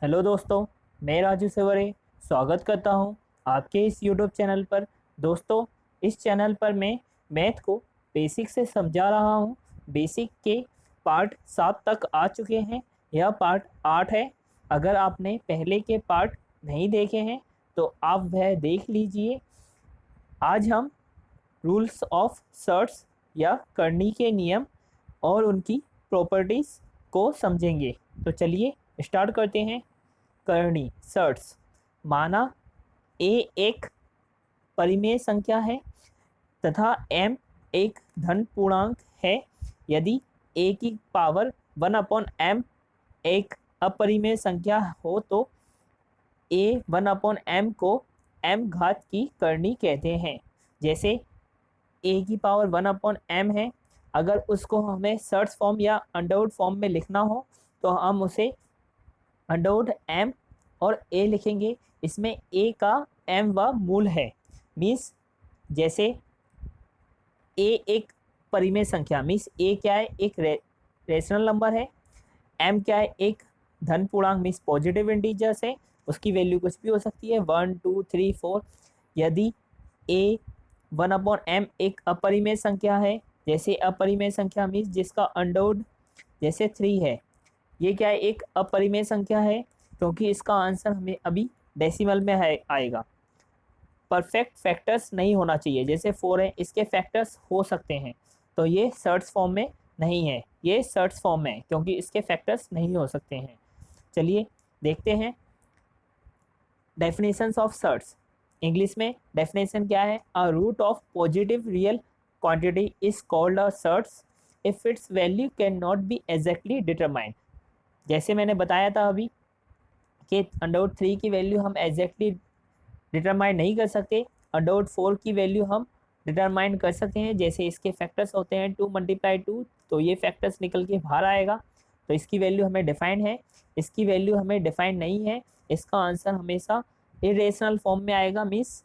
Hello दोस्तों, मैं Raju severe स्वागत करता हूं आपके इस यूट्यूब चैनल पर। दोस्तों, इस चैनल पर मैं मैथ को बेसिक से समझा रहा हूं। बेसिक के पार्ट 7 तक आ चुके हैं। यह पार्ट 8 है। अगर आपने पहले के पार्ट नहीं देखे हैं तो आप वह देख लीजिए। आज हम रूल्स ऑफ सर्ट्स या करनी के नियम और उनकी प्रॉपर्टीज़ को समझेंगे। तो चलिए स्टार्ट करते हैं। करनी सर्ट्स। माना ए एक परिमेय संख्या है तथा m एक धन पूर्णांक है। यदि a की पावर 1/m एक अपरिमेय संख्या हो तो a 1/m को m घात की करनी कहते हैं। जैसे a की पावर 1/m है, अगर उसको हमें सर्ट्स फॉर्म या अंडरवुड फॉर्म में लिखना हो तो हम उसे अंडरवुड m और a लिखेंगे। इसमें a का m व मूल है। मीन्स जैसे a एक परिमेय संख्या, मीन्स a क्या है, एक रेशनल नंबर है। m क्या है, एक धन पूर्णांक मीन्स पॉजिटिव इंटीजर्स है। उसकी वैल्यू कुछ भी हो सकती है, 1 2 3 4। यदि a 1/m एक अपरिमेय संख्या है, जैसे अपरिमेय संख्या मीन्स जिसका अंडरवुड जैसे 3 है, ये क्या है, एक अपरिमेय संख्या है क्योंकि इसका आंसर हमें अभी डेसिमल में है आएगा। परफेक्ट फैक्टर्स नहीं होना चाहिए, जैसे 4 है, इसके फैक्टर्स हो सकते हैं तो ये सर्ट्स फॉर्म में नहीं है। ये सर्ट्स फॉर्म में है क्योंकि इसके फैक्टर्स नहीं हो सकते हैं। चलिए देखते हैं डेफिनेशंस ऑफ सर्ट्स। इंग्लिश में डेफिनेशन क्या है? A root of positive real quantity is called a surds if its value can not be exactly determined. जैसे मैंने बताया था अभी कि अंडरवुड 3 की वैल्यू हम एग्जैक्टली डिटरमाइन नहीं कर सकते। अंडरवुड 4 की वैल्यू हम डिटरमाइन कर सकते हैं। जैसे इसके फैक्टर्स होते हैं 2 × 2, तो ये फैक्टर्स निकल के बाहर आएगा, तो इसकी वैल्यू हमें डिफाइन है। इसकी वैल्यू हमें डिफाइन नहीं है, इसका आंसर हमेशा इरेशनल फॉर्म में आएगा, मीन्स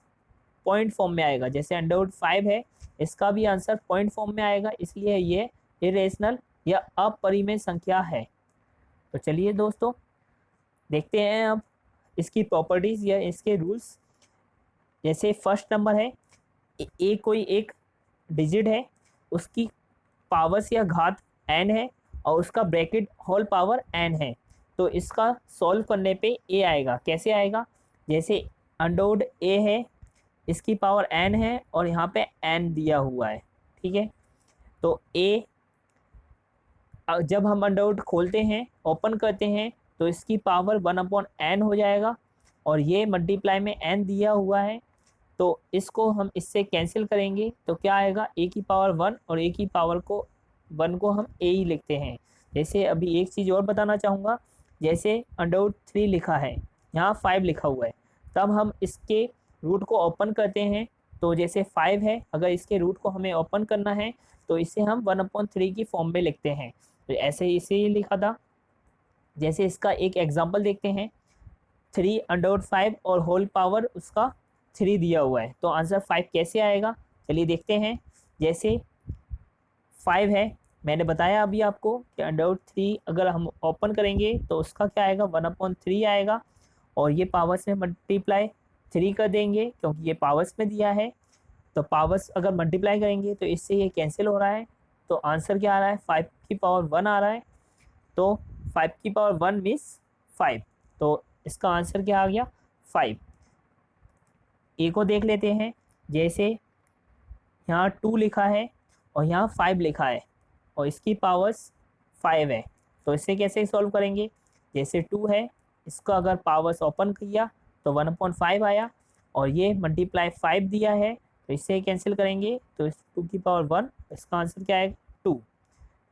पॉइंट फॉर्म में आएगा। जैसे अंडरवुड 5 है, इसका भी आंसर पॉइंट फॉर्म में आएगा, इसलिए ये इरेशनल या अपरिमेय संख्या है। तो चलिए दोस्तों देखते हैं अब इसकी प्रॉपर्टीज या इसके रूल्स। जैसे फर्स्ट नंबर है, ए कोई एक डिजिट है, उसकी पावर्स या घात n है और उसका ब्रैकेट होल पावर n है, तो इसका सॉल्व करने पे ए आएगा। कैसे आएगा? जैसे अंडरवुड ए है, इसकी पावर n है और यहाँ पे n दिया हुआ है, ठीक है। तो ए जब हम अंडरवुड खोलते हैं, ओपन करते हैं, तो इसकी पावर 1/n हो जाएगा और ये मल्टीप्लाई में n दिया हुआ है, तो इसको हम इससे कैंसिल करेंगे तो क्या आएगा, a की पावर 1 और a की पावर को 1 को हम a ही लिखते हैं। जैसे अभी एक चीज़ और बताना चाहूँगा, जैसे अंडरवुड 3 लिखा है, यहाँ 5 लिखा हुआ है, तब हम इसके रूट को ओपन करते हैं, तो जैसे 5 है, अगर इसके रूट को हमें ओपन करना है तो इसे हम 1/3 की फॉर्म में लिखते हैं। तो ऐसे ही इसे ही लिखा था। जैसे इसका एक एग्जांपल देखते हैं, 3/5 और होल पावर उसका 3 दिया हुआ है, तो आंसर 5 कैसे आएगा, चलिए देखते हैं। जैसे 5 है, मैंने बताया अभी आपको कि √3 अगर हम ओपन करेंगे तो उसका क्या आएगा, 1/3 आएगा और ये पावर्स में मल्टीप्लाई 3 कर देंगे क्योंकि ये पावर्स में दिया है, तो पावर्स अगर मल्टीप्लाई करेंगे तो इससे ये कैंसिल हो रहा है, तो आंसर क्या आ रहा है, 5 की पावर 1 आ रहा है। तो 5 की पावर 1 मीन्स 5, तो इसका आंसर क्या आ गया, 5। ए को देख लेते हैं। जैसे यहाँ 2 लिखा है और यहाँ 5 लिखा है और इसकी पावर्स 5 है, तो इसे कैसे सॉल्व करेंगे? जैसे 2 है, इसको अगर पावर्स ओपन किया तो 1/5 आया और ये मल्टीप्लाई 5 दिया है, तो इससे कैंसिल करेंगे तो 2 की पावर 1, इसका आंसर क्या है, 2।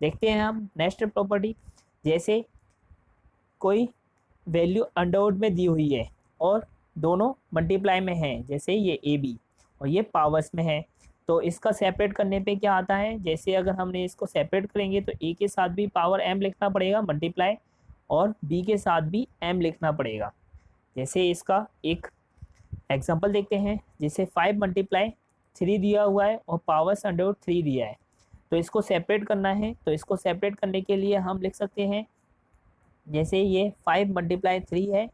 देखते हैं हम नेक्स्ट प्रॉपर्टी। जैसे कोई वैल्यू अंडरवुड में दी हुई है और दोनों मल्टीप्लाई में हैं, जैसे ये ए बी और ये पावर्स में है, तो इसका सेपरेट करने पे क्या आता है, जैसे अगर हमने इसको सेपरेट करेंगे तो ए के साथ भी पावर m लिखना पड़ेगा मल्टीप्लाई और बी के साथ भी m लिखना पड़ेगा। जैसे इसका एक एग्जांपल देखते हैं। जैसे 5 × 3 दिया हुआ है और पावर्स √3 दिया है, तो इसको सेपरेट करना है, तो इसको सेपरेट करने के लिए हम लिख सकते हैं जैसे ये 5 मल्टीप्लाई 3 है,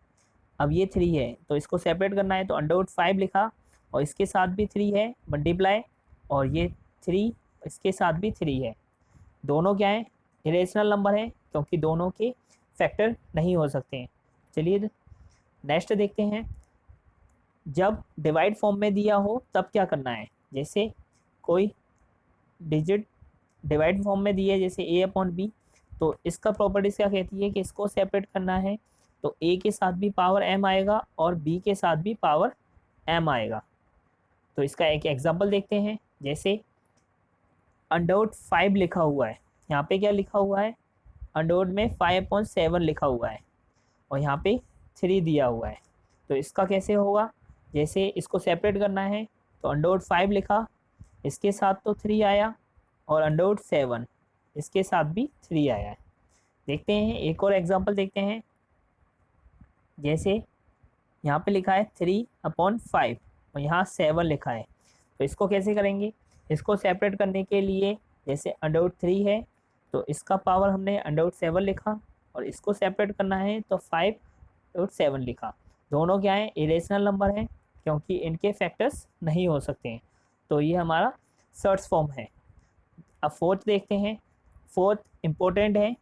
अब ये 3 है तो इसको सेपरेट करना है तो अंडर 5 लिखा और इसके साथ भी 3 है मल्टीप्लाई, और ये 3 इसके साथ भी 3 है। दोनों क्या है, इरेशनल नंबर है क्योंकि दोनों के फैक्टर नहीं हो सकते हैं। चलिए नेक्स्ट देखते हैं, जब डिवाइड फॉर्म में दिया हो तब क्या करना है। जैसे कोई डिजिट डिवाइड फॉर्म में दिए जैसे a अपॉन बी, तो इसका प्रॉपर्टीज क्या कहती है कि इसको सेपरेट करना है तो a के साथ भी पावर m आएगा और b के साथ भी पावर m आएगा। तो इसका एक एग्जांपल देखते हैं, जैसे अंडरवुड 5 लिखा हुआ है, यहाँ पे क्या लिखा हुआ है, अंडरवुड में 5/7 लिखा हुआ है और यहाँ पे 3 दिया हुआ है। तो इसका कैसे होगा, जैसे इसको सेपरेट करना है तो अंडरवुड 5 लिखा, इसके साथ तो 3 आया, और अंडरवुड 7 इसके साथ भी 3 आया है। देखते हैं एक और एग्जांपल देखते हैं, जैसे यहाँ पे लिखा है 3/5 और यहाँ 7 लिखा है। तो इसको कैसे करेंगे, इसको सेपरेट करने के लिए जैसे अंडरवुड 3 है तो इसका पावर हमने अंडरवुड 7 लिखा, और इसको सेपरेट करना है तो 5/7 लिखा। दोनों क्या है, इरेशनल नंबर हैं क्योंकि इनके फैक्टर्स नहीं हो सकते हैं। तो ये हमारा सर्च फॉर्म है। अब फोर्थ देखते हैं, फोर्थ इम्पोर्टेंट है,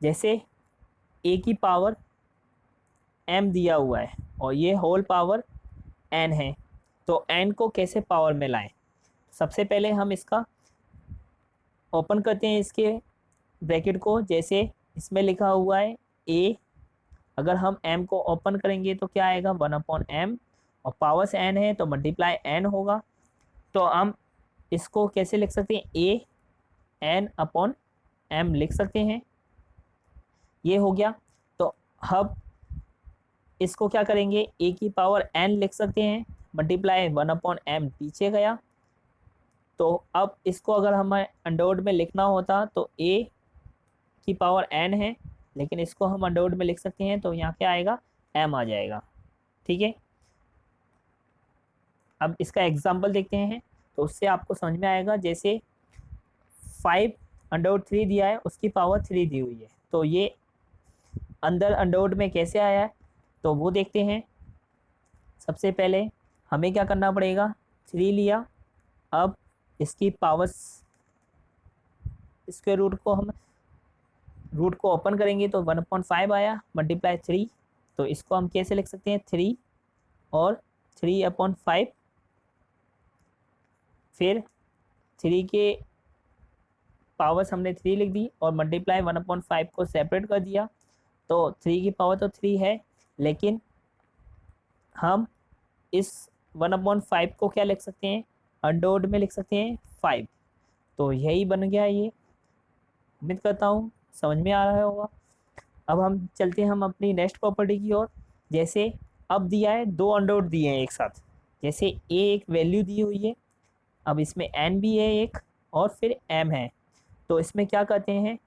जैसे a की पावर m दिया हुआ है और ये होल पावर n है, तो n को कैसे पावर में लाएं। सबसे पहले हम इसका ओपन करते हैं इसके ब्रैकेट को, जैसे इसमें लिखा हुआ है a, अगर हम m को ओपन करेंगे तो क्या आएगा 1/m, और पावर्स n है तो मल्टीप्लाई n होगा। तो हम इसको कैसे लिख सकते हैं, a n/m लिख सकते हैं, ये हो गया। तो अब इसको क्या करेंगे, a की पावर n लिख सकते हैं, मल्टीप्लाई 1/m पीछे गया। तो अब इसको अगर हमें अंडरवुड में लिखना होता तो a की पावर n है, लेकिन इसको हम अंडरवुड में लिख सकते हैं तो यहाँ क्या आएगा, m आ जाएगा। ठीक है, अब इसका एग्जाम्पल देखते हैं तो उससे आपको समझ में आएगा। जैसे 5/3 दिया है, उसकी पावर 3 दी हुई है, तो ये अंदर अंडरवुड में कैसे आया है तो वो देखते हैं। सबसे पहले हमें क्या करना पड़ेगा, 3 लिया, अब इसकी पावर्स स्क्वायर रूट को ओपन करेंगे तो 1/5 आया, मल्टीप्लाई 3, तो इसको हम कैसे लिख सकते हैं, 3 और 3/5, फिर 3 के पावर्स हमने 3 लिख दी और मल्टीप्लाई 1/5 को सेपरेट कर दिया, तो 3 की पावर तो 3 है, लेकिन हम इस 1/5 को क्या लिख सकते हैं, अंडरवुड में लिख सकते हैं 5। तो यही बन गया ये, उम्मीद करता हूँ समझ में आ रहा होगा। अब हम चलते हैं हम अपनी नेक्स्ट प्रॉपर्टी की ओर। जैसे अब दिया है, दो अंडरवुड दिए हैं एक साथ, जैसे a एक वैल्यू दी हुई है, अब इसमें n भी है एक और फिर m है, तो इसमें क्या करते हैं,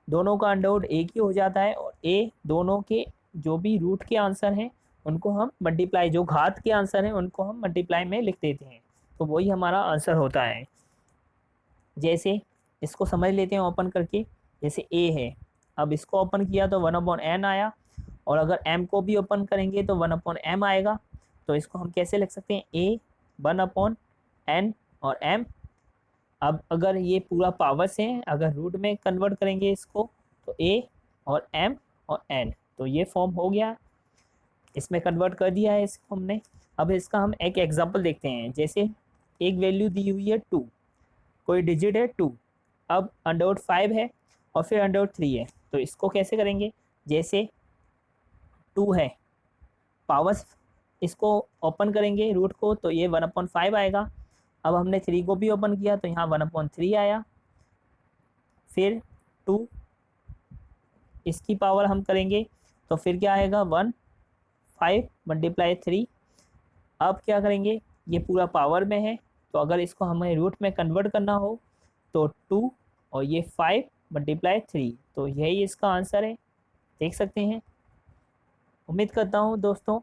दोनों का अंडरवुड एक ही हो जाता है और a दोनों के जो भी रूट के आंसर हैं उनको हम मल्टीप्लाई, जो घात के आंसर हैं उनको हम मल्टीप्लाई में लिख देते हैं, तो वही हमारा आंसर होता है। जैसे इसको समझ लेते हैं ओपन करके, जैसे a है, अब इसको ओपन किया तो 1/n आया, और अगर m को भी ओपन करेंगे तो 1/m आएगा। तो इसको हम कैसे लिख सकते हैं, a 1/n और m। अब अगर ये पूरा पावर्स हैं, अगर रूट में कन्वर्ट करेंगे इसको तो a और m और n, तो ये फॉर्म हो गया, इसमें कन्वर्ट कर दिया है इसको हमने। अब इसका हम एक एग्जांपल देखते हैं, जैसे एक वैल्यू दी हुई है 2, कोई डिजिट है 2, अब अंडरवुड 5 है और फिर अंडरवुड 3 है, तो इसको कैसे करेंगे, जैसे 2 है, पावर्स इसको ओपन करेंगे रूट को तो ये 1/5 आएगा, अब हमने 3 को भी ओपन किया तो यहाँ 1/3 आया, फिर 2 इसकी पावर हम करेंगे तो फिर क्या आएगा 5 मल्टीप्लाई 3। अब क्या करेंगे, ये पूरा पावर में है, तो अगर इसको हमें रूट में कन्वर्ट करना हो तो 2 और ये 5 मल्टीप्लाई 3, तो यही इसका आंसर है, देख सकते हैं। उम्मीद करता हूँ दोस्तों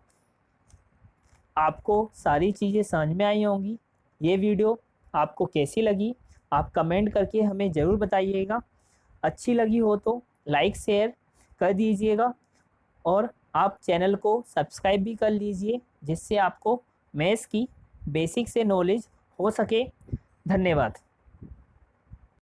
आपको सारी चीज़ें समझ में आई होंगी। ये वीडियो आपको कैसी लगी आप कमेंट करके हमें ज़रूर बताइएगा। अच्छी लगी हो तो लाइक शेयर कर दीजिएगा और आप चैनल को सब्सक्राइब भी कर लीजिए, जिससे आपको मैथ्स की बेसिक से नॉलेज हो सके। धन्यवाद।